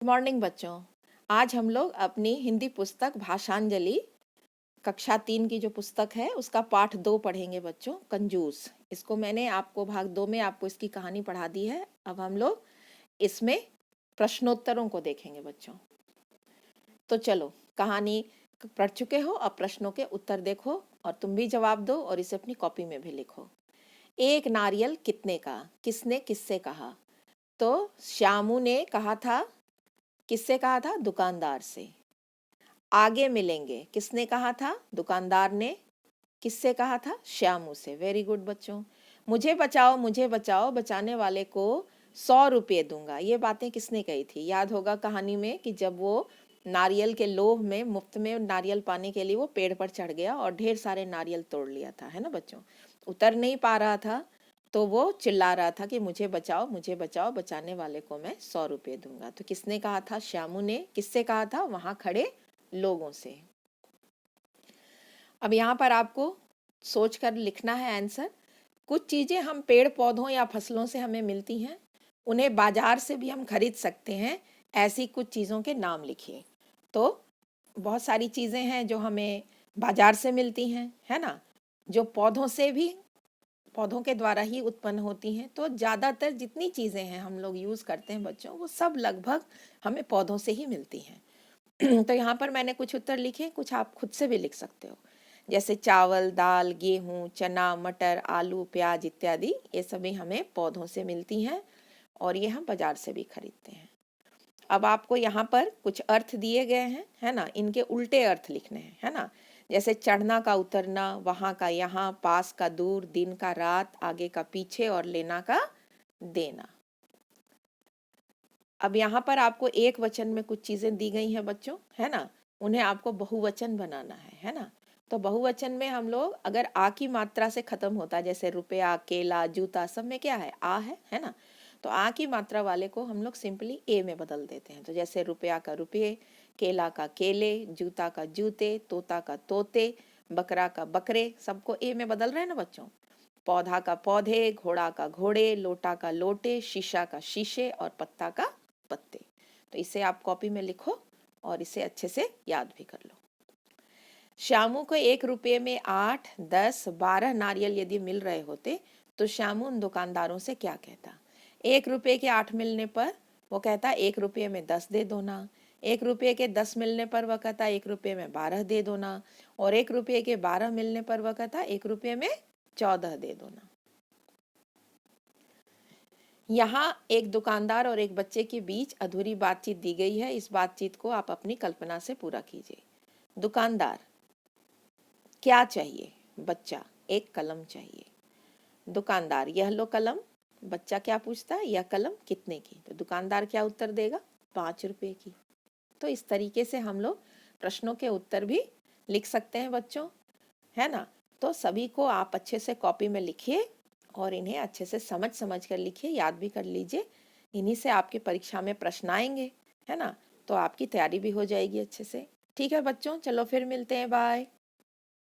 Good morning बच्चों। आज हम लोग अपनी हिंदी पुस्तक भाषांजलि कक्षा 3 की जो पुस्तक है उसका पाठ 2 पढ़ेंगे बच्चों, कंजूस। इसको मैंने आपको भाग 2 में आपको इसकी कहानी पढ़ा दी है। अब हम लोग इसमें प्रश्नोत्तरों को देखेंगे बच्चों। तो चलो, कहानी पढ़ चुके हो, अब प्रश्नों के उत्तर देखो और तुम भी जवाब दो और इसे अपनी कॉपी में भी लिखो। एक नारियल कितने का, किसने किससे कहा? तो श्यामू ने कहा था। किससे कहा था? दुकानदार से। आगे मिलेंगे किसने कहा था? दुकानदार ने। किससे कहा था? श्यामू से। वेरी गुड बच्चों। मुझे बचाओ, बचाने वाले को 100 रुपये दूंगा। ये बातें किसने कही थी? याद होगा कहानी में कि जब वो नारियल के लोभ में मुफ्त में नारियल पाने के लिए वो पेड़ पर चढ़ गया और ढेर सारे नारियल तोड़ लिया था, है ना बच्चों। उतर नहीं पा रहा था तो वो चिल्ला रहा था कि मुझे बचाओ, बचाने वाले को मैं 100 रुपये दूंगा। तो किसने कहा था? श्यामू ने। किससे कहा था? वहां खड़े लोगों से। अब यहाँ पर आपको सोच कर लिखना है आंसर। कुछ चीजें हम पेड़ पौधों या फसलों से हमें मिलती हैं, उन्हें बाजार से भी हम खरीद सकते हैं। ऐसी कुछ चीजों के नाम लिखिए। तो बहुत सारी चीजें हैं जो हमें बाजार से मिलती हैं, है ना, जो पौधों से भी, पौधों के द्वारा ही उत्पन्न होती हैं। तो ज्यादातर जितनी चीजें हैं हम लोग यूज करते हैं बच्चों, वो सब लगभग हमें पौधों से ही मिलती हैं। तो यहाँ पर मैंने कुछ उत्तर लिखे, कुछ आप खुद से भी लिख सकते हो। जैसे चावल, दाल, गेहूं, चना, मटर, आलू, प्याज इत्यादि, ये सभी हमें पौधों से मिलती हैं और ये हम बाजार से भी खरीदते हैं। अब आपको यहाँ पर कुछ अर्थ दिए गए हैं, है ना, इनके उल्टे अर्थ लिखने हैं, है ना। जैसे चढ़ना का उतरना, वहां का यहाँ, पास का दूर, दिन का रात, आगे का पीछे और लेना का देना। अब यहाँ पर आपको एक वचन में कुछ चीजें दी गई हैं बच्चों, है ना, उन्हें आपको बहुवचन बनाना है ना। तो बहुवचन में हम लोग अगर आ की मात्रा से खत्म होता है, जैसे रुपया, केला, जूता, सब में क्या है? आ है ना। तो आ की मात्रा वाले को हम लोग सिंपली ए में बदल देते हैं। तो जैसे रुपया का रुपये, केला का केले, जूता का जूते, तोता का तोते, बकरा का बकरे, सबको ए में बदल रहे हैं ना बच्चों। पौधा का पौधे, घोड़ा का घोड़े, लोटा का लोटे, शीशा का शीशे और पत्ता का पत्ते। तो इसे आप कॉपी में लिखो और इसे अच्छे से याद भी कर लो। श्यामू को 1 रुपये में 8, 10, 12 नारियल यदि मिल रहे होते तो श्यामू उन दुकानदारों से क्या कहता? 1 रुपये के 8 मिलने पर वो कहता 1 रुपये में 10 दे दो ना। 1 रुपये के 10 मिलने पर वह कहता 1 रुपये में 12 दे दो ना। और 1 रुपये के 12 मिलने पर वह कहता 1 रुपये में 14 दे दो ना। यहाँ एक दुकानदार और एक बच्चे के बीच अधूरी बातचीत दी गई है। इस बातचीत को आप अपनी कल्पना से पूरा कीजिए। दुकानदार: क्या चाहिए? बच्चा: एक कलम चाहिए। दुकानदार: यह लो कलम। बच्चा क्या पूछता है? यह कलम कितने की? तो दुकानदार क्या उत्तर देगा? 5 रुपये की। तो इस तरीके से हम लोग प्रश्नों के उत्तर भी लिख सकते हैं बच्चों, है ना। तो सभी को आप अच्छे से कॉपी में लिखिए और इन्हें अच्छे से समझ समझ कर लिखिए, याद भी कर लीजिए। इन्हीं से आपकी परीक्षा में प्रश्न आएंगे, है ना। तो आपकी तैयारी भी हो जाएगी अच्छे से। ठीक है बच्चों, चलो फिर मिलते हैं, बाय।